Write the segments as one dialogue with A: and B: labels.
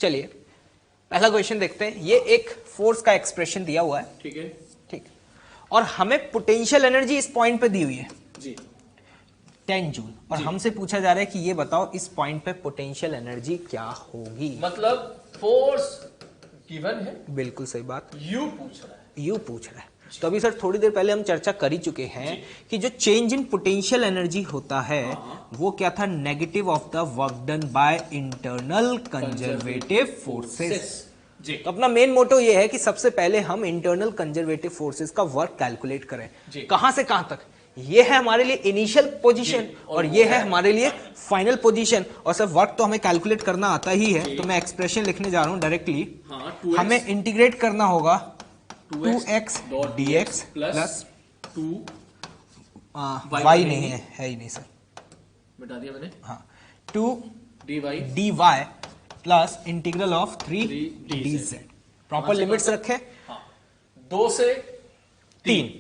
A: चलिए पहला क्वेश्चन देखते हैं। ये एक फोर्स का एक्सप्रेशन दिया हुआ है,
B: ठीक है,
A: ठीक, और हमें पोटेंशियल एनर्जी इस पॉइंट पे दी हुई है
B: जी
A: 10 जूल, और
B: जी।
A: हमसे पूछा जा रहा है कि ये बताओ इस पॉइंट पे पोटेंशियल एनर्जी क्या होगी।
B: मतलब फोर्स गिवन है,
A: बिल्कुल सही बात,
B: यू पूछ रहा है।
A: यू पूछ रहा है। तो अभी सर थोड़ी देर पहले हम चर्चा कर ही चुके हैं कि जो चेंज इन पोटेंशियल एनर्जी होता है वो क्या था, negative of the work done by internal conservative forces.
B: जी,
A: तो अपना मेन मोटो ये है कि सबसे पहले हम इंटरनल कंजर्वेटिव फोर्सेस का वर्क कैलकुलेट करें, कहां से कहां तक। ये है हमारे लिए इनिशियल पोजीशन और ये है हमारे लिए फाइनल पोजीशन। और सर वर्क तो हमें कैलकुलेट करना आता ही है, तो मैं एक्सप्रेशन लिखने जा रहा हूं डायरेक्टली। हमें इंटीग्रेट करना होगा 2x dx प्लस
B: 2
A: y नहीं है ही नहीं सर,
B: बता दिया मैंने।
A: हाँ 2
B: dy
A: plus integral of 3 dz। Proper limits रखें,
B: 2 से
A: 3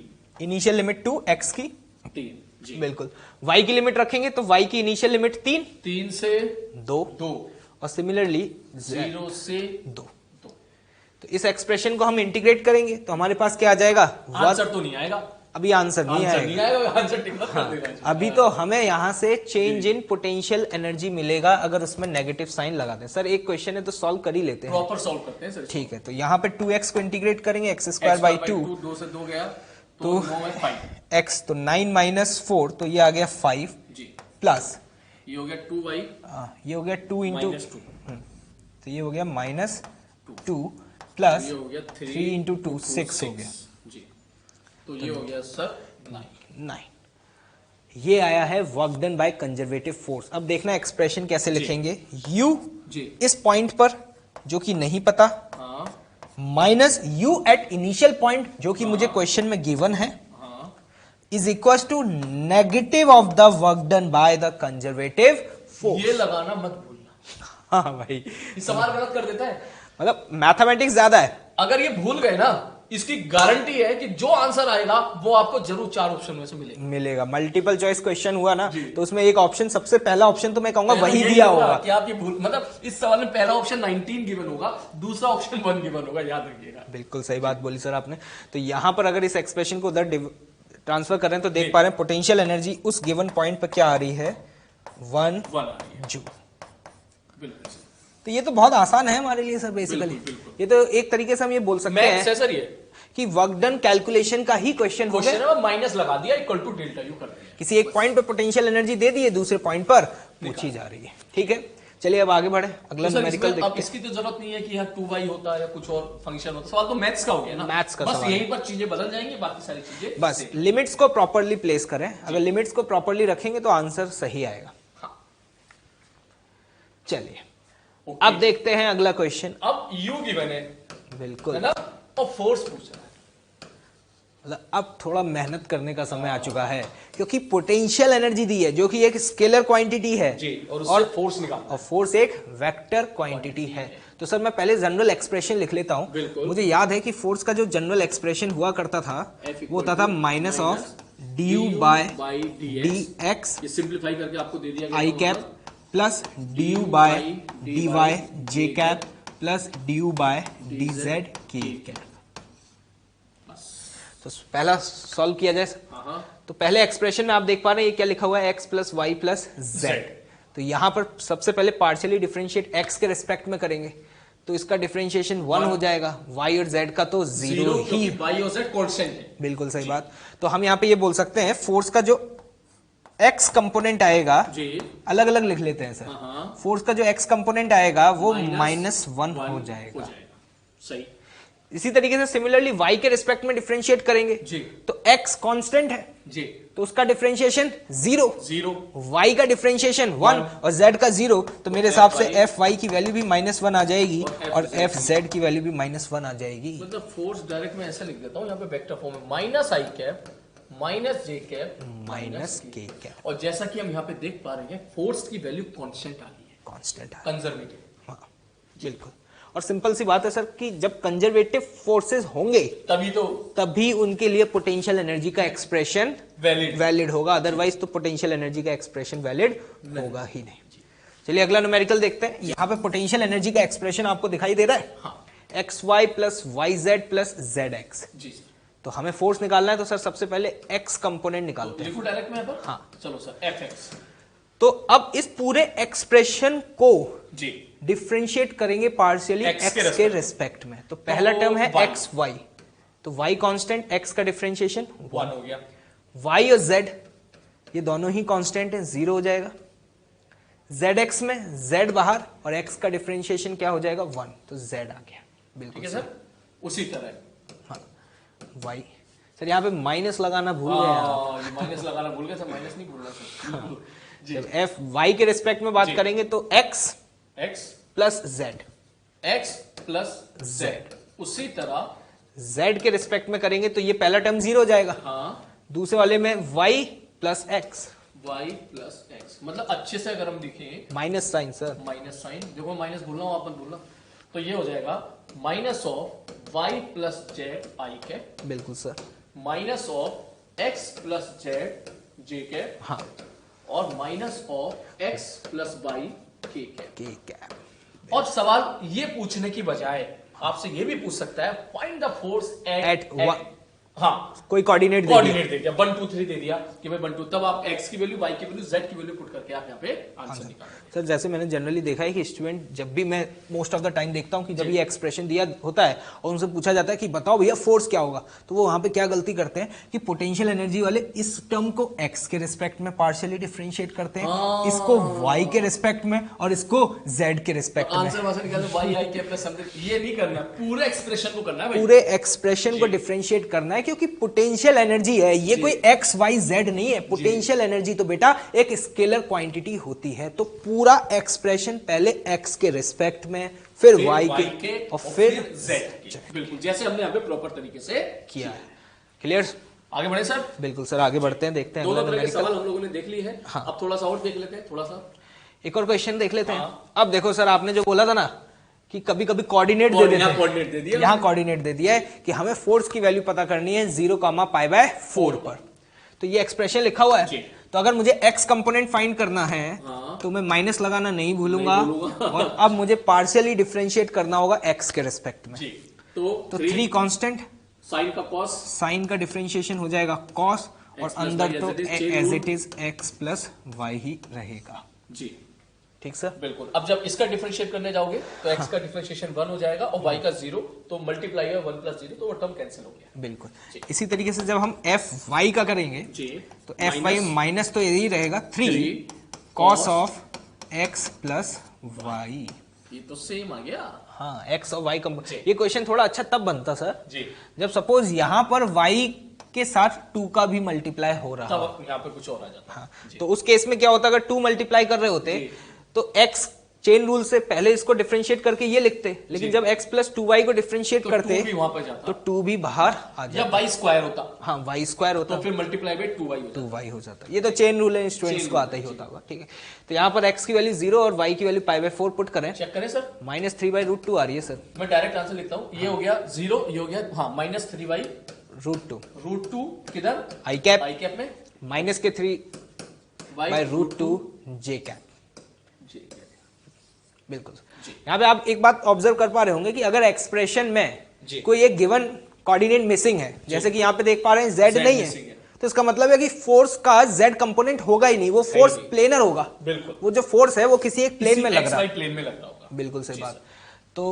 A: इनिशियल लिमिट 2, x की
B: 3, जी
A: बिल्कुल। y की लिमिट रखेंगे तो y की इनिशियल लिमिट 3,
B: 3 से
A: 2 और सिमिलरली
B: 0 से
A: 2। तो इस एक्सप्रेशन को हम इंटीग्रेट करेंगे तो हमारे पास क्या आ जाएगा,
B: आंसर तो नहीं आएगा,
A: अभी आंसर नहीं आएगा।
B: आंसर टिक मत कर देना।
A: अभी तो हमें यहाँ से चेंज इन पोटेंशियल एनर्जी मिलेगा अगर उसमें नेगेटिव साइन लगाते हैं। सर एक क्वेश्चन है तो सॉल्व कर ही लेते हैं,
B: प्रॉपर सॉल्व करते हैं सर।
A: ठीक है, तो यहाँ पे 2x को इंटीग्रेट करेंगे, x स्क्वायर बाई 2,
B: 2 से 2 गया तो 9 में 5
A: x तो 9 माइनस 4 तो ये आ गया 5
B: जी,
A: प्लस
B: ये हो गया 2y
A: ये हो गया 2 इंटू,
B: -2,
A: तो ये हो गया माइनस 2 प्लस
B: ये हो गया
A: 3 इंटू 2 6 हो गया
B: जी। तो ये हो गया सर
A: 9। ये आया है work done by conservative force. अब देखना एक्सप्रेशन कैसे लिखेंगे, u
B: जी,
A: इस पॉइंट पर जो कि नहीं पता,
B: हाँ
A: minus u at initial point जो कि मुझे क्वेश्चन में गिवन है,
B: हाँ,
A: is equal to negative of the work done by the conservative force.
B: ये लगाना मत भूलना।
A: हाँ भाई,
B: ये सवाल गलत कर देता है।
A: मतलब मैथमेटिक्स ज्यादा है।
B: अगर ये भूल गए ना, इसकी गारंटी है कि जो आंसर आएगा वो आपको जरूर 4 ऑप्शन में से
A: मिलेगा। मल्टीपल चॉइस क्वेश्चन हुआ ना तो उसमें एक ऑप्शन, सबसे पहला ऑप्शन तो मैं कहूंगा वही दिया होगा
B: कि आप ये भूल, मतलब इस सवाल में पहला ऑप्शन 19 गिवन होगा, दूसरा ऑप्शन 1 गिवन होगा, याद रखिएगा।
A: बिल्कुल सही बात बोली सर आपने। तो यहां पर अगर इस एक्सप्रेशन को उधर ट्रांसफर करें तो देख पा रहे हैं पोटेंशियल एनर्जी उस गिवन पॉइंट पर क्या आ रही है, 1 जूल। तो ये तो बहुत आसान है हमारे लिए सर बेसिकली। ये तो एक तरीके से हम ये बोल सकते हैं
B: सर ये
A: कि वर्क डन कैलकुलेशन का ही क्वेश्चन हो गया।
B: माइनस लगा दिया, इक्वल टू डेल्टा यू कर दिया।
A: किसी एक पॉइंट पे पोटेंशियल एनर्जी दे दी है, दूसरे पॉइंट पर पूछी जा रही है। ठीक है, चलिए अब आगे बढ़े, अगला न्यूमेरिकल देखते हैं।
B: अब इसकी तो जरूरत नहीं है कि यहाँ 2y होता है या कुछ और फंक्शन होता है, सवाल तो मैथ्स का हो गया ना,
A: मैथ्स का
B: बस
A: सवाल।
B: यहीं पर चीजें बदल जाएंगी, बाकी सारी चीजें
A: बस लिमिट्स को प्रॉपर्ली प्लेस करें। अगर लिमिट्स को प्रॉपर्ली रखेंगे तो आंसर सही आएगा। चलिए अब देखते हैं अगला क्वेश्चन।
B: अब u गिवन है,
A: बिल्कुल
B: है ना, और फोर्स पूछ रहा है।
A: मतलब अब थोड़ा मेहनत करने का समय आ चुका है क्योंकि पोटेंशियल एनर्जी दी है जो कि एक स्केलर क्वांटिटी है
B: जी, और उससे फोर्स निकालना,
A: और फोर्स एक वेक्टर क्वांटिटी है। तो सर मैं पहले जनरल एक्सप्रेशन लिख लेता हूं। मुझे याद है कि फोर्स का जो जनरल एक्सप्रेशन हुआ करता था वो होता था minus of du by dx,
B: ये सिंप्लीफाई करके आपको दे दिया गया
A: i cap plus du by dy j cap plus du by dz k cap. तो पहला सॉल्व किया जाए। तो पहले एक्सप्रेशन में आप देख पा रहे हैं ये क्या लिखा हुआ है, x plus y plus z. तो यहां पर सबसे पहले पार्शियली डिफरेंशिएट x के रिस्पेक्ट में करेंगे तो इसका डिफरेंशिएशन 1 हो जाएगा, y और z का तो 0 ही,
B: y और z कांस्टेंट है।
A: बिल्कुल सही बात। तो हम यहाँ पे ये बोल सकते हैं फोर्स का जो x कंपोनेंट आएगा, अलग अलग लिख लेते हैं सर। फोर्स का जो x कंपोनेंट आएगा वो -1 हो जाएगा।
B: सही।
A: इसी तरीके से सिमिलरली y के रिस्पेक्ट में डिफरेंशिएट करेंगे
B: जी,
A: तो x कांस्टेंट है
B: जी,
A: तो उसका डिफरेंशिएशन 0, y का डिफरेंशिएशन 1 और z का 0। तो मेरे हिसाब से fy की वैल्यू भी -1 आ जाएगी और fz की वैल्यू भी -1 आ जाएगी।
B: मतलब फोर्स डायरेक्ट मैं ऐसा लिख देता हूँ यहाँ पे वेक्टर फॉर्म में, माइनस आई कैप माइनस जे कैप
A: माइनस के कैप।
B: और जैसा कि हम यहाँ पे देख पा रहे हैं फोर्स की वैल्यू कांस्टेंट आ गई है,
A: कांस्टेंट
B: कंजर्वेटिव।
A: हाँ बिल्कुल। और सिंपल सी बात है सर कि जब कंजर्वेटिव फोर्सेस होंगे तभी उनके लिए पोटेंशियल एनर्जी का एक्सप्रेशन वैलिड होगा, अदरवाइज तो पोटेंशियल एनर्जी का एक्सप्रेशन वैलिड होगा ही नहीं। चलिए अगला न्यूमेरिकल देखते हैं। यहाँ पे पोटेंशियल एनर्जी का एक्सप्रेशन आपको दिखाई दे रहा है,
B: हाँ
A: x y plus y z plus z x.
B: जी सर।
A: तो हमें फोर्स निकालना है, तो सर सबसे पहले एक्स कंपोनेंट निकालते हैं।
B: लिखो डायरेक्ट में यहाँ पर।
A: हाँ
B: चलो सर, एफ एक्स।
A: तो अब इस पूरे एक्सप्रेशन को
B: जी
A: डिफ्रेंशिएट करेंगे पार्शियली
B: X
A: एक्स
B: के
A: के रिस्पेक्ट में। तो पहला टर्म है
B: y।
A: एक्स वाई, तो वाई कांस्टेंट, एक्स का डिफ्रेंशिएशन
B: 1 हो गया।
A: वाई और जेड ये दोनों ही कांस्टेंट है, 0 हो जाएगा। जेड एक्स में जेड बाहर और एक्स का डिफ्रेंशिएशन क्या हो जाएगा 1, तो जेड आ गया। बिल्कुल
B: ठीक है सर। उसी तरह
A: हाँ वाई। सर यहाँ पे माइनस लगाना भूल गए आप।
B: ये माइनस लगाना भूल गए सर, माइनस नहीं भूलना सर। जी
A: जब एफ वाई के रिस्पेक्ट में बात
B: जी।
A: करेंगे तो x
B: x
A: plus z,
B: x plus Z. उसी तरह
A: जेड के रिस्पेक्ट में करेंगे तो ये पहला टर्म 0 हो जाएगा।
B: हाँ
A: दूसरे वाले में y plus x,
B: y plus x, मतलब अच्छे से अगर हम देखें
A: minus sign sir,
B: minus sign, देखो माइनस भूलना हो आप मत भूलना, तो ये हो जाएगा minus of y plus z i cap
A: बिल्कुल sir,
B: minus of x plus z j cap
A: हाँ
B: और minus of x plus y k cap.
A: K cap.
B: और सवाल ये पूछने की बजाय आपसे ये भी पूछ सकता है find the force
A: At one-
B: हाँ
A: कोई कोऑर्डिनेट
B: कोऑर्डिनेट दे दिया 1 2 3 दे दिया कि भाई 1 2, तब आप x की वैल्यू y की वैल्यू z की वैल्यू पुट करके आप यहाँ पे आंसर निकालेंगे।
A: सर जैसे मैंने जनरली देखा है कि स्टूडेंट, जब भी मैं मोस्ट ऑफ द टाइम देखता हूँ कि जब ये एक्सप्रेशन दिया होता है और उनसे पूछा जाता है कि बताओ भैया फोर्स क्या होगा, तो वो वहां पे क्या गलती करते हैं कि पोटेंशियल एनर्जी वाले इस टर्म को एक्स के रिस्पेक्ट में पार्शियली डिफरेंशिएट करते हैं, इसको वाई के रिस्पेक्ट में और इसको जेड के रिस्पेक्ट में।
B: आंसर वांसर निकालो y i के प्लस समथिंग, ये नहीं करना, पूरे एक्सप्रेशन को करना है भाई।
A: पूरे एक्सप्रेशन को डिफरेंशिएट करना है, क्योंकि पोटेंशियल एनर्जी है ये, कोई एक्स वाई जेड नहीं है। पोटेंशियल एनर्जी तो बेटा एक स्केलर क्वांटिटी होती है। तो पूरा एक्सप्रेशन पहले एक्स के रिस्पेक्ट में, फिर वाई के और फिर
B: जेड के, बिल्कुल जैसे हमने यहाँ पे प्रॉपर तरीके से
A: किया है। क्लियर?
B: आगे बढ़े सर।
A: बिल्कुल सर, आगे बढ़ते हैं, देखते हैं
B: दो
A: अगला
B: तरह के
A: न्यूमेरिकल।
B: सवाल हम लोगों ने देख लिए हैं।
A: हाँ।
B: अब थोड़ा सा और देख लेते हैं, थोड़ा सा
A: एक और क्वेश्चन देख लेते हैं।
B: हाँ।
A: अब देखो सर, आपने जो बोला था ना कि कभी कभी कोऑर्डिनेट दे देते हैं,
B: कोऑर्डिनेट दे दिया,
A: यहाँ कोऑर्डिनेट दे दिया है कि हमें फोर्स की वैल्यू पता करनी है 0,π/4 पर। तो ये एक्सप्रेशन लिखा हुआ है, तो अगर मुझे एक्स कंपोनेंट फाइंड करना है
B: हाँ।
A: तो मैं माइनस लगाना नहीं भूलूंगा,
B: नहीं भूलूंगा।
A: और अब मुझे पार्शियली डिफरेंशिएट करना होगा एक्स के रिस्पेक्ट में।
B: जी। तो
A: 3 कांस्टेंट,
B: साइन का कॉस,
A: साइन का डिफरेंशिएशन हो जाएगा कॉस, और
B: X plus
A: अंदर
B: y
A: तो
B: as it is,
A: as it is x plus y ही रहेगा।
B: जी
A: ठीक सर?
B: बिल्कुल। अब जब इसका डिफरेंशिएट करने जाओगे तो x का डिफरेंशिएशन 1 हो जाएगा और y का 0, तो मल्टीप्लाई है 1 + 0, तो वो टर्म कैंसिल हो गया।
A: बिल्कुल। इसी तरीके से जब हम एफ वाई का करेंगे
B: जी
A: तो एफ वाई माइनस तो यही रहेगा 3
B: cos
A: cos of x plus y.
B: ये तो सेम आ गया।
A: हाँ, एक्स और वाई कम। ये क्वेश्चन थोड़ा अच्छा तब बनता सर
B: जी
A: जब सपोज यहाँ पर वाई के साथ 2 का भी मल्टीप्लाई हो रहा हो।
B: तब यहाँ पे कुछ और आ जाता।
A: हाँ, तो उस केस में क्या होता अगर 2 मल्टीप्लाई कर रहे होते तो x चेन रूल से पहले इसको डिफरेंशिएट करके ये लिखते, लेकिन जब x + 2y को डिफरेंशिएट
B: तो
A: करते
B: 2 भी वहां पे जाता,
A: तो 2 भी बाहर आ
B: या
A: जाता।
B: y स्क्वायर होता,
A: हाँ, y स्क्वायर होता
B: तो फिर मल्टीप्लाई बाय 2y होता।
A: 2y हो जाता। ये तो चेन रूल है, स्टूडेंट्स को आता ही होता होगा। ठीक है, तो यहाँ पर x की वैल्यू 0 और y की वैल्यू π/4 पुट करें,
B: चेक करें सर।
A: -3/√2 आ रही है सर।
B: मैं डायरेक्ट आंसर लिखता हूँ, ये हो गया 0, ये हो गया हाँ -3/√2
A: √2
B: किधर
A: i कैप
B: i कैप में
A: माइनस के 3
B: y
A: बाय √2 j कैप।
B: जी
A: बिल्कुल।
B: जी।
A: यहाँ पे आप एक बात ऑब्जर्व कर पा रहे होंगे कि अगर एक्सप्रेशन में
B: जी।
A: कोई एक गिवन कोऑर्डिनेट मिसिंग है, जैसे कि यहाँ पे देख पा रहे हैं z
B: Z
A: नहीं
B: missing
A: है,
B: है।
A: तो इसका मतलब है कि फोर्स का z कंपोनेंट होगा ही नहीं, वो फोर्स
B: नहीं।
A: प्लेनर होगा।
B: बिल्कुल।
A: वो जो फोर्स है वो किसी एक प्लेन में लग रहा है।
B: प्लेन में लग रहा होगा।
A: बिल्कुल सही
B: जी
A: बात।
B: सर।
A: तो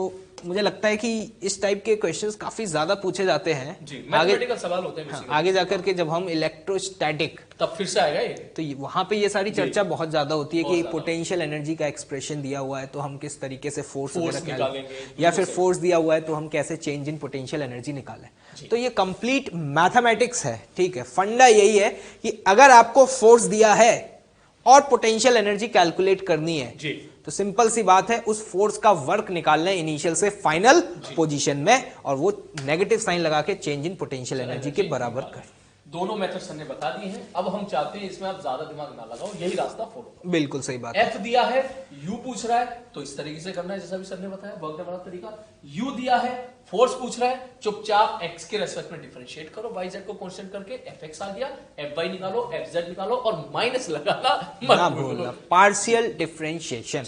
A: मुझे लगता है कि इस टाइप के क्वेश्चंस काफी ज्यादा पूछे जाते हैं।
B: जी
A: आगे
B: मैथमेटिकल सवाल होते हैं
A: हाँ,
B: basically।
A: आगे जाकर के जब हम इलेक्ट्रोस्टैटिक,
B: तब फिर से आएगा ये।
A: तो वहां पे ये सारी चर्चा बहुत ज्यादा होती है
B: बहुत
A: कि
B: ज्यादा।
A: पोटेंशियल एनर्जी का एक्सप्रेशन दिया हुआ है तो हम किस तरीके से फोर्स
B: निकालेंगे,
A: या फिर फोर्स दिया हुआ है तो हम कैसे चेंज इन पोटेंशियल एनर्जी निकालें। तो ये कंप्लीट मैथमेटिक्स है। ठीक है, फंडा यही है कि अगर आपको फोर्स दिया है और पोटेंशियल एनर्जी कैलकुलेट करनी है
B: जी
A: तो सिंपल सी बात है, उस फोर्स का वर्क निकालना है इनिशियल से फाइनल पोजीशन में, और वो नेगेटिव साइन लगा के चेंज इन पोटेंशियल एनर्जी के बराबर कर।
B: दोनों मेथड सर ने बता दिए हैं। अब हम चाहते हैं इसमें आप ज्यादा दिमाग ना लगाओ, यही रास्ता फॉलो करो।
A: बिल्कुल सही बात है।
B: एफ दिया है, यू पूछ रहा है तो इस तरीके से करना है जैसा भी सर ने बताया, वर्क वाला तरीका। यू दिया है, फोर्स पूछ रहा है, चुपचाप x के रेस्पेक्ट में डिफरेंशिएट करो, y z को कांस्टेंट करके fx आ गया, fy निकालो, fz निकालो और माइनस लगाना
A: ना भूलना, पार्शियल डिफरेंशिएशन।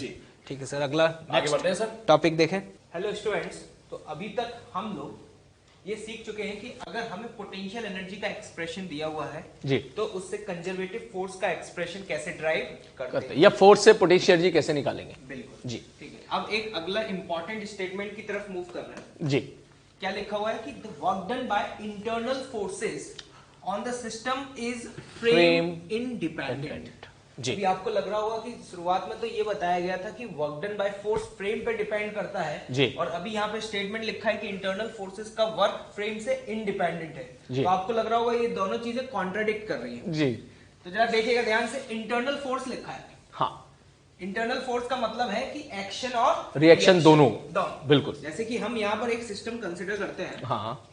A: ठीक है सर, अगला
B: आगे बढ़ते हैं सर।
A: टॉपिक देखें। हेलो स्टूडेंट्स, तो अभी तक हम लोग ये सीख चुके हैं कि अगर हमें पोटेंशियल एनर्जी का एक्सप्रेशन दिया हुआ है
C: जी,
A: तो उससे कंजर्वेटिव फोर्स का एक्सप्रेशन कैसे ड्राइव करते हैं,
C: या फोर्स से पोटेंशियल एनर्जी कैसे निकालेंगे।
A: बिल्कुल
C: जी
A: ठीक है। अब एक अगला इंपॉर्टेंट स्टेटमेंट की तरफ मूव कर रहे हैं।
C: जी,
A: क्या लिखा हुआ है कि the work done by internal forces on the system is frame independent.
C: जी,
A: अभी आपको लग रहा होगा कि शुरुआत में तो ये बताया गया था कि work done by force frame पे डिपेंड करता है
C: जी,
A: और अभी यहाँ पे स्टेटमेंट लिखा है कि इंटरनल फोर्सेस का वर्क फ्रेम से इंडिपेंडेंट है।
C: जी,
A: तो आपको लग रहा होगा ये दोनों चीजें कॉन्ट्राडिक्ट कर रही हैं।
C: जी,
A: तो जरा देखिएगा ध्यान से, इंटरनल फोर्स लिखा है।
C: हाँ,
A: इंटरनल फोर्स का मतलब है कि एक्शन और
C: रिएक्शन दोनों, बिल्कुल।
A: जैसे कि हम यहाँ पर एक सिस्टम कंसिडर करते हैं,
C: हाँ,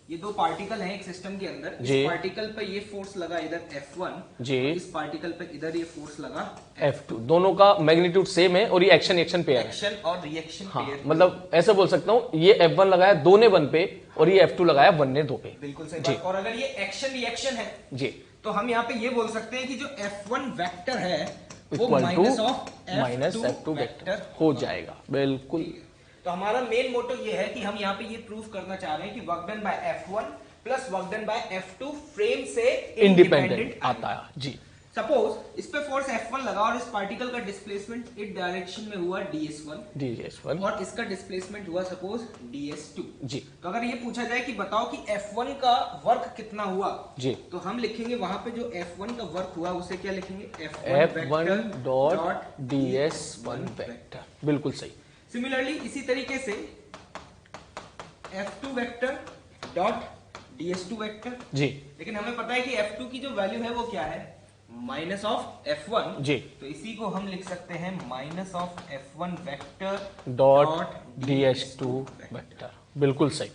A: ये दो पार्टिकल हैं एक सिस्टम के अंदर।
C: जी,
A: इस पार्टिकल पे ये फोर्स लगा इधर F1,
C: जी,
A: इस पार्टिकल पे इधर ये फोर्स लगा
C: F2, दोनों का मैग्नीट्यूड सेम है और ये एक्शन पेयर है।
A: एक्शन और रिएक्शन
C: हाँ,
A: पेयर।
C: मतलब ऐसे बोल सकता हूँ, ये F1 लगाया 2 ने 1 पे और ये F2 लगाया 1 ने 2 पे।
A: बिल्कुल सही
C: जी,
A: बात। और अगर ये एक्शन रिएक्शन है
C: जी,
A: तो हम यहाँ पे ये बोल सकते हैं कि जो F1 वेक्टर है वो
C: equal to
A: minus
C: F2 vector हो जाएगा। बिल्कुल।
A: तो हमारा मेन मोटो ये है कि हम यहाँ पे ये प्रूव करना चाह रहे हैं कि work done bye F1 plus work done bye F2 frame से
C: इंडिपेंडेंट आता है। जी,
A: सपोज इस पे फोर्स F1 लगा और इस पार्टिकल का डिस्प्लेसमेंट इस डायरेक्शन में हुआ ds1 और इसका डिस्प्लेसमेंट हुआ सपोज ds2।
C: जी,
A: तो अगर ये पूछा जाए कि बताओ कि F1 का वर्क कितना हुआ,
C: जी,
A: तो हम लिखेंगे वहां पे जो F1 का वर्क हुआ उसे क्या लिखेंगे,
C: F1 डॉट ds1 वेक्टर। बिल्कुल सही।
A: सिमिलरली इसी तरीके से F2 vector dot ds2 vector.
C: जी,
A: लेकिन हमें पता है कि F2 की जो वैल्यू है वो क्या है, माइनस ऑफ F1।
C: जी,
A: तो इसी को हम लिख सकते हैं minus of F1 vector
C: dot ds2 vector. बिल्कुल सही।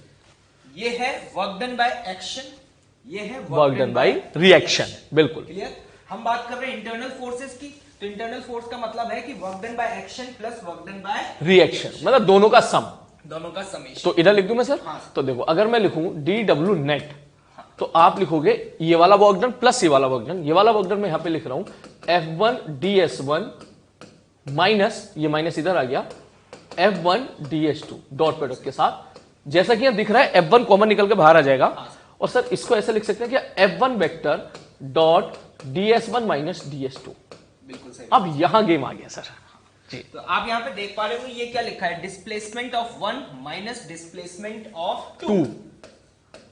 A: ये है वर्क डन बाय एक्शन, ये है
C: वर्क डन बाय रिएक्शन। बिल्कुल
A: क्लियर। हम बात कर रहे हैं इंटरनल फोर्सेस की, तो इंटरनल फोर्स का मतलब है कि work done by action plus work done by
C: reaction, मतलब दोनों का सम,
A: दोनों का समेशन।
C: तो इधर लिख दूं मैं सर।
A: हाँ।
C: तो देखो, अगर मैं लिखूं dw नेट, तो आप लिखोगे ये वाला वर्क डन प्लस ये वाला वर्क डन। ये वाला वर्क डन मैं यहां पे लिख रहा हूं F1 ds1 माइनस, ये माइनस इधर आ गया, F1 ds2 डॉट प्रोडक्ट के साथ। जैसा कि यहां दिख रहा है F1 कॉमन निकल के बाहर आ जाएगा। और सर इसको ऐसे लिख सकते हैं कि F1 vector dot ds1 minus ds2।
A: बिल्कुल सही।
C: अब यहां गेम आ गया सर। जी,
A: तो आप यहाँ पे देख पा रहे हो ये क्या लिखा है, displacement of 1 minus displacement of 2।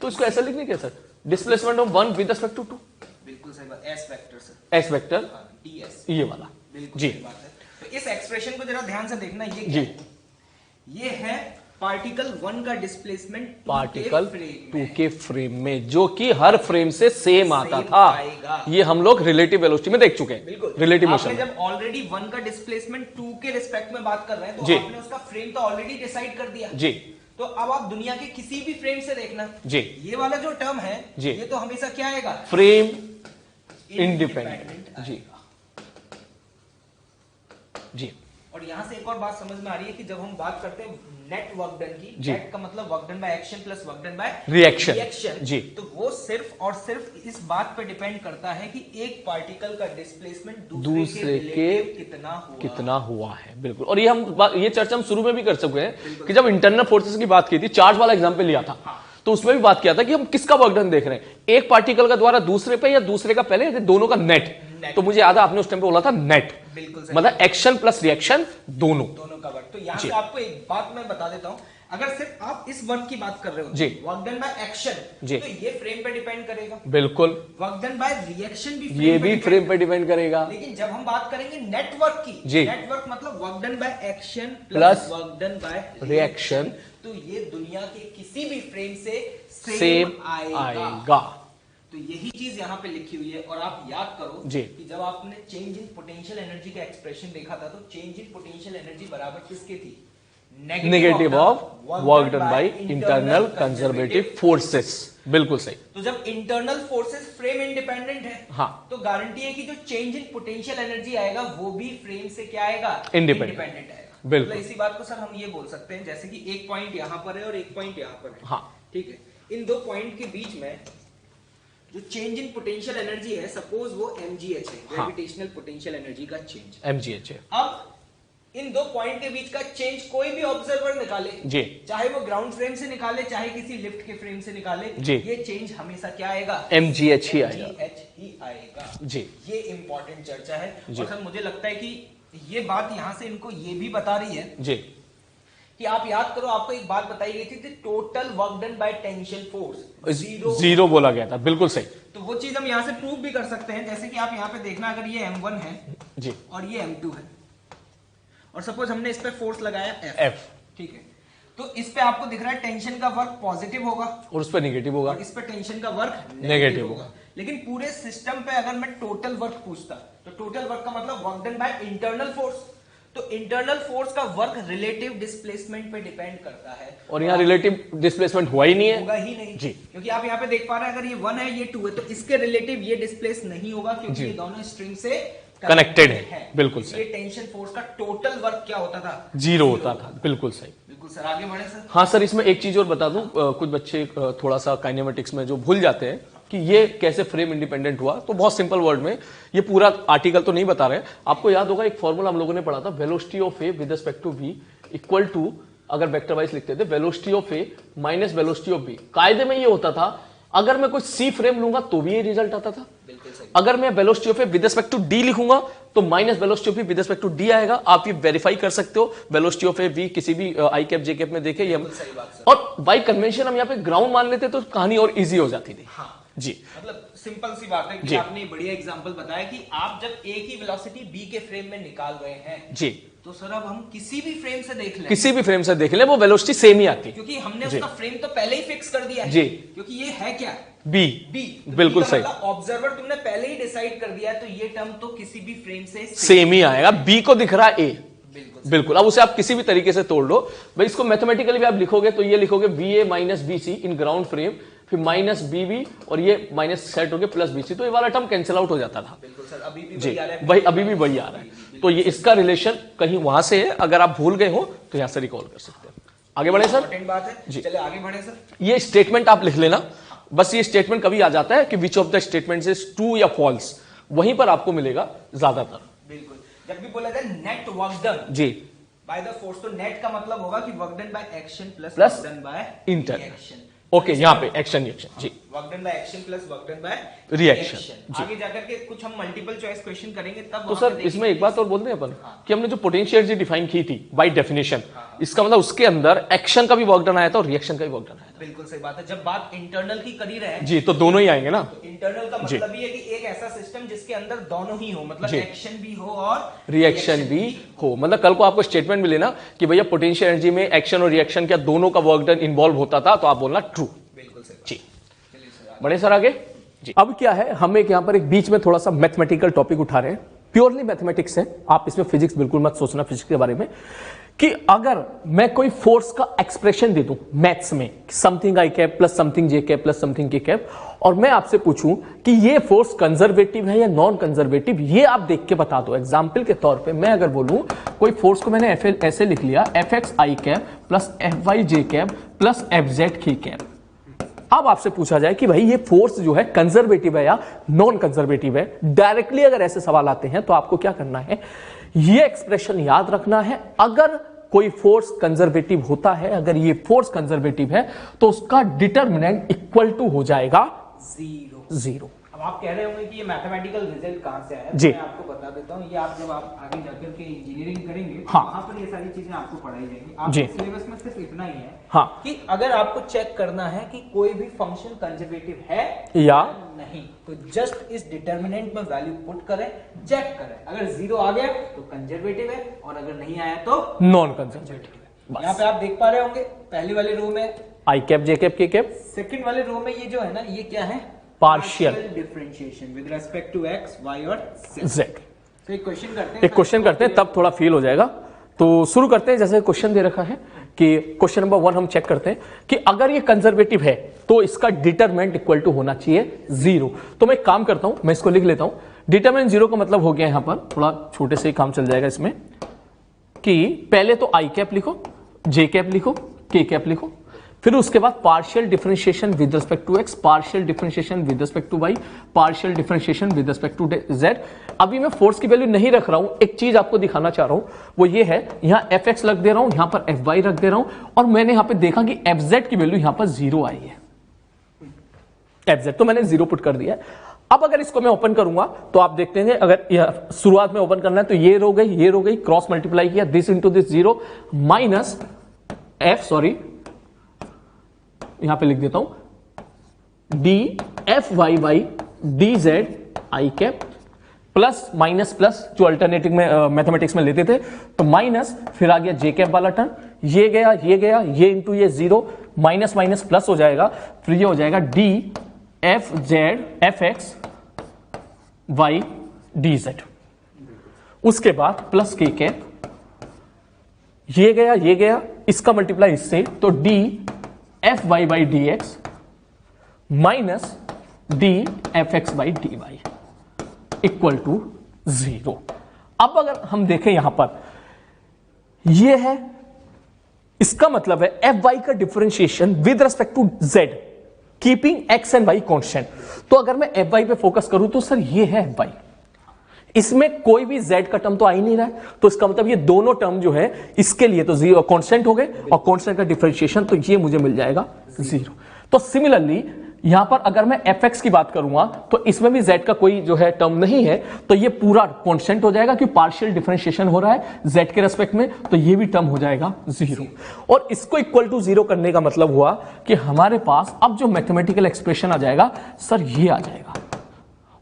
C: तो इसको ऐसा लिखने क्या sir, displacement of 1 with respect to 2।
A: बिल्कुल सही बात, S vector sir,
C: S vector
A: ds,
C: ये वाला।
A: बिल्कुल
C: जी,
A: सही बात है। तो इस एक्सप्रेशन को जरा ध्यान से देखना, ये
C: जी,
A: क्या है? ये है पार्टिकल 1 का डिस्प्लेसमेंट
C: पार्टिकल 2 के फ्रेम में, जो कि हर फ्रेम से सेम आता था।
A: आएगा।
C: ये हम लोग रिलेटिव वेलोसिटी में देख चुके हैं।
A: बिल्कुल।
C: रिलेटिव
A: आपने
C: मोशन।
A: जब ऑलरेडी 1 का डिस्प्लेसमेंट 2 के रिस्पेक्ट में बात कर रहे हैं तो
C: जी,
A: आपने उसका फ्रेम तो ऑलरेडी डिसाइड कर दिया।
C: जी,
A: तो अब आप दुनिया के किसी भी फ्रेम से देखना,
C: जी,
A: ये वाला जो टर्म है
C: जी,
A: ये तो हमेशा क्या आएगा,
C: फ्रेम इंडिपेंडेंट। जी, जी,
A: और यहां से एक और बात समझ में आ रही है कि जब हम बात करते हैं नेट वर्क डन की,
C: जी,
A: नेट का मतलब work done by action plus work done by
C: reaction. जी,
A: तो वो सिर्फ और सिर्फ इस बात पे डिपेंड करता है कि एक पार्टिकल का डिस्प्लेसमेंट दूसरे के
C: कितना हुआ है। बिल्कुल। और ये चर्चा हम शुरू में भी कर सकते हैं कि जब इंटरनल फोर्सेस की बात की थी, चार्ज वाला एग्जांपल लिया था।
A: हाँ।
C: तो उसमें भी बात किया था कि हम किसका वर्क डन देख रहे हैं, एक पार्टिकल का द्वारा दूसरे पे या दूसरे का पहले, या दोनों का नेट। तो मुझे याद है आपने उस टाइम पे बोला था नेट, मतलब एक्शन प्लस रिएक्शन दोनों
A: का वर्क। तो यहां से आपको एक बात मैं बता देता हूं, अगर सिर्फ आप इस वर्क की बात कर रहे हो
C: जी,
A: वर्क डन बाय एक्शन, तो ये फ्रेम पे डिपेंड करेगा।
C: बिल्कुल।
A: वर्क डन बाय रिएक्शन भी
C: ये भी फ्रेम पे डिपेंड करेगा।
A: लेकिन जब हम बात करेंगे नेटवर्क की,
C: जी,
A: नेटवर्क मतलब work done by action
C: plus
A: work done by
C: reaction,
A: तो ये दुनिया के किसी भी फ्रेम से
C: सेम आएगा।
A: तो यही चीज यहाँ पे लिखी हुई है। और आप याद करो
C: जी,
A: कि जब आपने चेंज इन पोटेंशियल एनर्जी का एक्सप्रेशन देखा था, तो चेंज इन पोटेंशियल एनर्जी बराबर किसके थी,
C: negative of work done by internal conservative forces. बिल्कुल सही।
A: तो जब इंटरनल फोर्सेस फ्रेम इंडिपेंडेंट है,
C: हाँ,
A: तो गारंटी है कि जो चेंज इन पोटेंशियल एनर्जी आएगा वो भी फ्रेम से क्या आएगा,
C: इंडिपेंडेंट
A: आएगा।
C: बिल्कुल।
A: मतलब इसी बात को सर हम ये बोल सकते हैं जैसे कि एक पॉइंट यहाँ पर है और एक पॉइंट यहाँ पर है।
C: हाँ
A: ठीक है, इन दो पॉइंट के बीच में जो चेंज इन पोटेंशियल एनर्जी है, सपोज वो mgh है, ग्रेविटेशनल पोटेंशियल एनर्जी का चेंज।
C: mgh है।
A: अब इन दो पॉइंट के बीच का चेंज कोई भी ऑब्जर्वर निकाले
C: जी,
A: चाहे वो ग्राउंड फ्रेम से निकाले चाहे किसी लिफ्ट के फ्रेम से निकाले
C: जी,
A: ये चेंज हमेशा क्या आएगा?
C: mgh ही आएगा।
A: mgh ही आएगा
C: जी,
A: ये इंपॉर्टेंट चर्चा है।
C: जी।
A: और सर मुझे लगता है कि ये बात यहां से इनको ये भी बता रही है
C: जी,
A: कि आप याद करो, आपको एक बात बताई गई थी, total work done by tension force
C: zero बोला गया था, बिल्कुल सही।
A: तो वो चीज हम यहाँ से प्रूव भी कर सकते हैं, जैसे कि आप यहाँ पे देखना, अगर ये m1 है
C: जी
A: और ये m2 है और सपोज हमने इस पे फोर्स लगाया
C: F,
A: ठीक है, तो इस पे आपको दिख रहा है टेंशन का वर्क पॉजिटिव होगा
C: और उस पर निगेटिव होगा,
A: और इस पे टेंशन का वर्क
C: नेगेटिव होगा।
A: लेकिन पूरे सिस्टम पे अगर मैं टोटल वर्क पूछता तो टोटल वर्क का मतलब work done by internal force, तो इंटरनल फोर्स का वर्क रिलेटिव डिस्प्लेसमेंट पे डिपेंड करता है
C: और यहाँ रिलेटिव डिस्प्लेसमेंट हुआ ही नहीं है,
A: होगा ही नहीं
C: जी।
A: क्योंकि आप यहाँ पे देख पा रहे हैं, अगर ये 1 है ये 2 है, तो इसके रिलेटिव ये डिस्प्लेस नहीं होगा क्योंकि
C: जी।
A: ये दोनों स्ट्रिंग से
C: कनेक्टेड है, बिल्कुल सही।
A: ये टेंशन फोर्स का टोटल वर्क क्या होता था?
C: जीरो होता था, बिल्कुल सही।
A: बिल्कुल सर, आगे बढ़े सर।
C: हाँ सर, इसमें एक चीज और बता दूं, कुछ बच्चे थोड़ा सा काइनेमेटिक्स में जो भूल जाते हैं कि ये कैसे फ्रेम इंडिपेंडेंट हुआ, तो बहुत सिंपल वर्ड में, ये पूरा आर्टिकल तो नहीं बता रहे, आपको याद होगा एक फॉर्मूला हम लोगों ने पढ़ा था, velocity of A with respect to v equal to, अगर वेक्टर वाइज लिखते थे, velocity of A minus velocity of B. कायदे में ये होता था, अगर मैं कोई सी फ्रेम लूंगा तो भी ये रिजल्ट आता था, अगर मैं velocity of A with respect to D लिखूंगा तो minus velocity of B with respect to D आएगा। आप ये वेरीफाई कर सकते हो, वेलोसिटी ऑफ ए वी किसी भी आई कैप जे कैप में देखे ये हम, और बाय कन्वेंशन हम यहाँ पे ग्राउंड मान लेते तो कहानी और इजी हो जाती थी।
A: हाँ
C: जी,
A: मतलब सिंपल सी बात है कि
C: जी।
A: आपने बढ़िया एग्जांपल बताया कि आप जब एक ही वेलोसिटी बी के फ्रेम में निकाल रहे हैं
C: जी,
A: तो सर अब हम किसी भी फ्रेम से देख लें,
C: किसी भी फ्रेम से देख ले वो वेलोसिटी सेम ही आती,
A: क्योंकि हमने
C: जी।
A: उसका फ्रेम तो पहले ही फिक्स कर दिया है
C: जी।
A: क्योंकि ये है क्या?
C: बी,
A: बी,
C: बिल्कुल सही।
A: ऑब्जर्वर तुमने पहले ही डिसाइड कर दिया है, तो ये टर्म तो किसी भी फ्रेम से
C: सेम ही आएगा। बी को दिख रहा है ए,
A: बिल्कुल
C: बिल्कुल। अब उसे आप किसी भी तरीके से तोड़ लो भाई, इसको मैथमेटिकली भी आप लिखोगे तो ये लिखोगे B A minus B C in ground frame, फिर माइनस बी बी और ये माइनस सेट हो गया प्लस बी सी, तो ये वाला टर्म कैंसिल आउट हो जाता था।
A: बिल्कुल सर, अभी भी
C: जी,
A: वही आ रहा है,
C: वही अभी भी वही आ रहा है। तो ये इसका रिलेशन कहीं वहां से है, अगर आप भूल गए हो तो यहां से रिकॉल कर सकते हैं। आगे बढ़े सर।
A: इंपॉर्टेंट बात है
C: जी।
A: चले आगे बढ़े सर।
C: ये स्टेटमेंट आप लिख लेना, बस ये स्टेटमेंट कभी आ जाता है कि which of the statement is true या फॉल्स, वहीं पर आपको मिलेगा ज्यादातर।
A: बिल्कुल, जब भी बोला जाए नेट वर्क डन
C: जी,
A: बाय द फोर्स, तो नेट का मतलब होगा कि work done by action plus
C: Plus
A: work done by
C: inter-
A: reaction.
C: Okay, यहाँ पे एक्शन रिएक्शन, जी,
A: work done by action plus work done by
C: Reaction, जी।
A: आगे जाकर के कुछ हम मल्टीपल चॉइस क्वेश्चन करेंगे तब
C: तो
A: वहां
C: सर
A: पे देखेंगे
C: इसमें एक बात और बोल दें अपन कि हमने जो पोटेंशियल एनर्जी डिफाइन की थी बाय डेफिनेशन, इसका मतलब उसके अंदर एक्शन का भी वर्क डन आया था और रिएक्शन का भी वर्क डन आया था।
A: बिल्कुल सही बात है। जब बात इंटरनल की करी रहे
C: जी, तो दोनों ही आएंगे ना।
A: तो इंटरनल का
C: जी।
A: मतलब ये है कि एक ऐसा सिस्टम जिसके अंदर दोनों ही हो, मतलब
C: जी।
A: एक्शन भी हो और
C: रिएक्शन भी हो, मतलब कल को आपको स्टेटमेंट मिले ना कि भैया पोटेंशियल एनर्जी में एक्शन और रिएक्शन क्या दोनों का वर्क डन इन्वॉल्व होता था, तो आप बोलना ट्रू।
A: बिल्कुल सही।
C: जी,
A: चलिए सर
C: बढ़े सर आगे। जी, अब क्या है, हम एक यहाँ पर एक बीच में थोड़ा सा मैथमेटिकल टॉपिक उठा रहे हैं, प्योरली मैथमेटिक्स है, आप इसमें फिजिक्स बिल्कुल मत सोचना फिजिक्स के बारे में, कि अगर मैं कोई फोर्स का एक्सप्रेशन दे दूं मैथ्स में, something I cap plus something J cap plus something के कैप, और मैं आपसे पूछूं कि ये फोर्स कंजर्वेटिव है या नॉन कंजर्वेटिव, ये आप देख के बता दो। एग्जांपल के तौर पे मैं अगर बोलूं कोई फोर्स को मैंने ऐसे लिख लिया, एफ एक्स आई कैप प्लस एफ वाई जे कैप प्लस एफ जेड के कैप, अब आपसे पूछा जाए कि भाई ये फोर्स जो है कंजर्वेटिव है या नॉन कंजर्वेटिव है, डायरेक्टली अगर ऐसे सवाल आते हैं तो आपको क्या करना है, ये एक्सप्रेशन याद रखना है। अगर कोई फोर्स कंजर्वेटिव होता है, अगर ये फोर्स कंजर्वेटिव है तो उसका डिटरमिनेंट इक्वल टू हो जाएगा जीरो।
A: अब आप कह रहे होंगे कि ये मैथमेटिकल रिजल्ट कहां से आया,
C: जी।
A: तो मैं आपको बता देता हूँ। ये आप जब आप आगे जाकर के इंजीनियरिंग करेंगे,
C: हाँ।
A: वहां पर ये सारी चीजें आपको पढ़ाई जाएंगी।
C: जी।
A: आपके सिलेबस में सिर्फ इतना ही है
C: हाँ।
A: कि अगर आपको चेक करना है कि कोई भी फंक्शन कंजर्वेटिव है
C: या
A: नहीं, तो जस्ट इस डिटर्मिनेंट में वैल्यू पुट करें, चेक करें, अगर जीरो आ गया तो कंजर्वेटिव है और अगर नहीं आया तो
C: नॉन कंजर्वेटिव है।
A: यहाँ पे आप देख पा रहे होंगे पहली वाली रो में,
C: आई कैप जे कैप के कैप,
A: सेकंड वाले रो में ये जो है ना, ये क्या है,
C: partial
A: differentiation with respect to X Y और z।
C: जेड।
A: तो एक क्वेश्चन करते हैं,
C: एक क्वेश्चन करते हैं तब थोड़ा फील हो जाएगा। तो शुरू करते हैं, जैसे क्वेश्चन दे रखा है कि क्वेश्चन नंबर 1 हम चेक करते हैं कि अगर ये कंजर्वेटिव है तो इसका डिटरमिनेंट इक्वल टू होना चाहिए जीरो। तो मैं एक काम करता हूं, मैं इसको लिख लेता हूं। डिटरमिनेंट जीरो का मतलब हो गया यहां पर, थोड़ा छोटे से ही काम चल जाएगा इसमें, कि पहले तो आई कैप लिखो, जे कैप लिखो, के कैप लिखो, फिर उसके बाद partial differentiation with respect to x, partial differentiation with respect to y, partial differentiation with respect to z. अभी मैं फोर्स की वैल्यू नहीं रख रहा हूं, एक चीज आपको दिखाना चाह रहा हूं, वो ये है, यहां एफ एक्स रख दे रहा हूं, यहां पर एफ वाई रख दे रहा हूं, और मैंने यहां पे देखा कि एफ जेड की वैल्यू यहां पर 0 आई है। एफ जेड तो मैंने 0 पुट कर दिया है। अब अगर इसको मैं ओपन करूंगा तो आप देखते हैं, अगर शुरुआत में ओपन करना है तो ये रो गई, ये रो गई, क्रॉस मल्टीप्लाई किया, this into this 0 minus f, sorry यहां पे लिख देता हूं, d f y by d z i cap plus minus plus, जो अल्टरनेटिव में मैथमेटिक्स में लेते थे, तो माइनस, फिर आ गया जे कैप वाला टर्म, ये गया, ये गया, ये इंटू ये 0, माइनस माइनस प्लस हो जाएगा, फिर ये हो जाएगा d f z f x y d z, उसके बाद प्लस के कैप, ये गया, ये गया, इसका मल्टीप्लाई इससे, तो d f y by d x minus d f x by d y equal to 0। अब अगर हम देखें यहां पर, ये है, इसका मतलब है एफ वाई का differentiation with respect to z, keeping x and y constant. तो अगर मैं एफ वाई पे फोकस करूं तो सर ये है एफ वाई, इसमें कोई भी z का टर्म तो आ ही नहीं रहा है, तो इसका मतलब ये दोनों टर्म जो है इसके लिए तो 0 कांस्टेंट हो गए, और कांस्टेंट का डिफरेंशिएशन तो ये मुझे मिल जाएगा 0। तो सिमिलरली यहां पर अगर मैं fx की बात करूंगा तो इसमें भी z का कोई जो है टर्म नहीं है, तो ये पूरा कांस्टेंट हो जाएगा, क्योंकि पार्शियल डिफरेंशिएशन हो रहा है z के रेस्पेक्ट में, तो ये भी टर्म हो जाएगा 0। और इसको इक्वल टू 0 करने का मतलब हुआ कि हमारे पास अब जो मैथमेटिकल एक्सप्रेशन आ जाएगा सर ये आ जाएगा।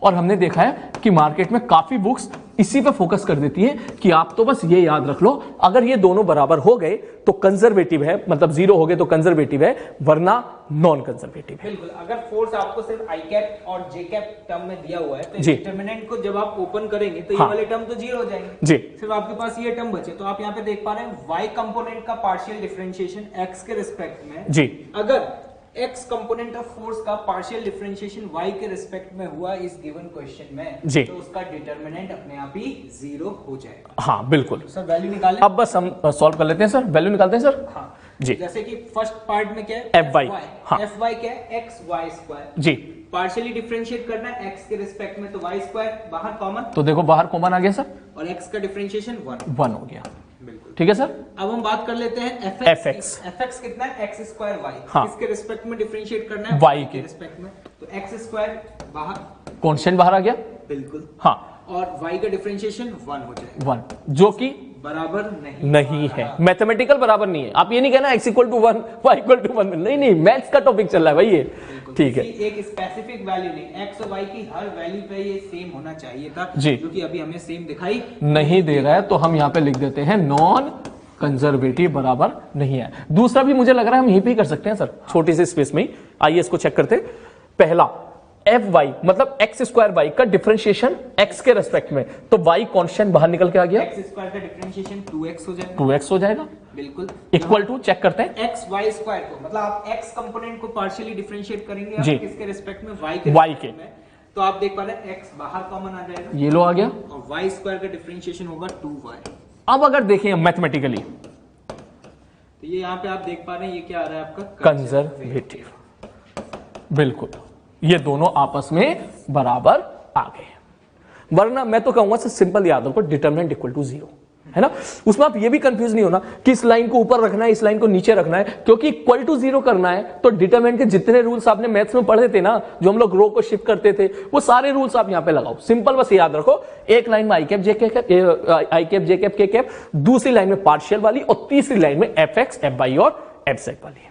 C: और हमने देखा है कि मार्केट में काफी बुक्स इसी पे फोकस कर देती है कि आप तो बस ये याद रख लो, अगर ये दोनों बराबर हो गए तो कंजर्वेटिव है, मतलब 0 हो गए तो कंजर्वेटिव है, वरना नॉन कंजर्वेटिव है।
A: बिल्कुल, अगर फोर्स आपको सिर्फ आई कैप और जे कैप टर्म में दिया हुआ है तो
C: जी,
A: डिटरमिनेंट को जब आप ओपन करेंगे तो
C: हाँ,
A: ये वाले टर्म तो 0 हो जाएंगे
C: जी,
A: सिर्फ आपके पास ये टर्म बचे। तो आप यहाँ पे देख पा रहे हैं y कंपोनेंट का पार्शियल डिफरेंशिएशन x के रिस्पेक्ट में,
C: जी,
A: अगर x कंपोनेंट ऑफ फोर्स का पार्शियल डिफरेंशिएशन y के रिस्पेक्ट में हुआ इस गिवन क्वेश्चन में,
C: जी,
A: तो उसका डिटरमिनेंट अपने आप ही 0 हो जाएगा।
C: हाँ बिल्कुल
A: सर वैल्यू निकालें।
C: अब बस हम सॉल्व कर लेते हैं सर, वैल्यू निकालते हैं सर।
A: हाँ
C: जी,
A: जैसे कि फर्स्ट पार्ट में क्या है,
C: एफ वाई, हाँ,
A: एफ वाई क्या है, एक्स वाई स्क्वायर,
C: जी,
A: पार्शियली डिफरेंशिएट करना है एक्स के रिस्पेक्ट में, तो वाई स्क्वायर बाहर कॉमन,
C: तो देखो बाहर कॉमन आ गया सर,
A: और एक्स का डिफरेंशिएशन 1
C: हो गया।
A: बिल्कुल
C: ठीक है सर।
A: अब हम बात कर लेते हैं एफ एक्स कितना है, एक्स स्क्वायर वाई,
C: हाँ,
A: किसके रिस्पेक्ट में डिफरेंशिएट करना है,
C: वाई के
A: रिस्पेक्ट में, तो एक्स स्क्वायर बाहर,
C: कांस्टेंट बाहर आ गया,
A: बिल्कुल,
C: हाँ,
A: और वाई का डिफरेंशिएशन 1 हो जाएगा,
C: 1, जो कि
A: बराबर
C: नहीं है, मैथमेटिकल बराबर नहीं है। आप ये नहीं कहना x equal to 1 y equal to 1, नहीं, मैथ्स का टॉपिक चल रहा है भाई ये, ठीक है।
A: एक स्पेसिफिक वैल्यू नहीं, x और y की हर वैल्यू पे ये सेम होना चाहिए था
C: जी,
A: जो कि अभी हमें सेम दिखाई
C: नहीं दे रहा है, तो हम यहाँ पे लिख देते हैं नॉन कंजर्वेटिव बराबर नहीं है। दूसरा भी मुझे लग रहा है हम यहीं पे ही कर सकते हैं सर, छोटी सी स्पेस में ही। आइए इसको चेक करते हैं। पहला एफ वाई मतलब एक्स स्क्वायर वाई का डिफरेंशिएशन एक्स के रेस्पेक्ट में, तो वाई कांस्टेंट बाहर निकल के आ गया,
A: एक्स स्क्वायर का डिफरेंशिएशन 2x हो जाएगा,
C: 2x हो जाएगा,
A: बिल्कुल,
C: इक्वल टू चेक करते हैं
A: एक्स वाई स्क्वायर को, मतलब आप एक्स कंपोनेंट को पार्शियली डिफरेंशिएट करेंगे
C: जी,
A: आप किसके रिस्पेक्ट में, y के में, तो आप देख पा रहे हैं x बाहर कॉमन आ जाएगा,
C: ये लो आ गया,
A: और y स्क्वायर का डिफरेंशिएशन होगा 2y।
C: अब अगर देखें मैथमेटिकली
A: तो ये यहाँ पे आप देख पा रहे हैं ये क्या आ रहा है आपका,
C: कंजर्वेटिव, बिल्कुल, ये दोनों आपस में बराबर आ गए। वरना मैं तो कहूंगा सर सिंपल याद रखो, डिटरमिनेंट इक्वल टू 0 है ना, उसमें आप ये भी कंफ्यूज नहीं होना कि इस लाइन को ऊपर रखना है इस लाइन को नीचे रखना है, क्योंकि इक्वल टू 0 करना है तो डिटरमिनेंट के जितने रूल्स आपने मैथ्स में पढ़े थे ना, जो हम लोग रो को शिफ्ट करते थे, वो सारे रूल्स आप यहां पे लगाओ। सिंपल बस याद रखो, एक लाइन में आई कैप जे कैप के कैप, दूसरी लाइन में पार्शियल वाली, और तीसरी लाइन में एफ एक्स एफ वाई और एफ जेड वाली।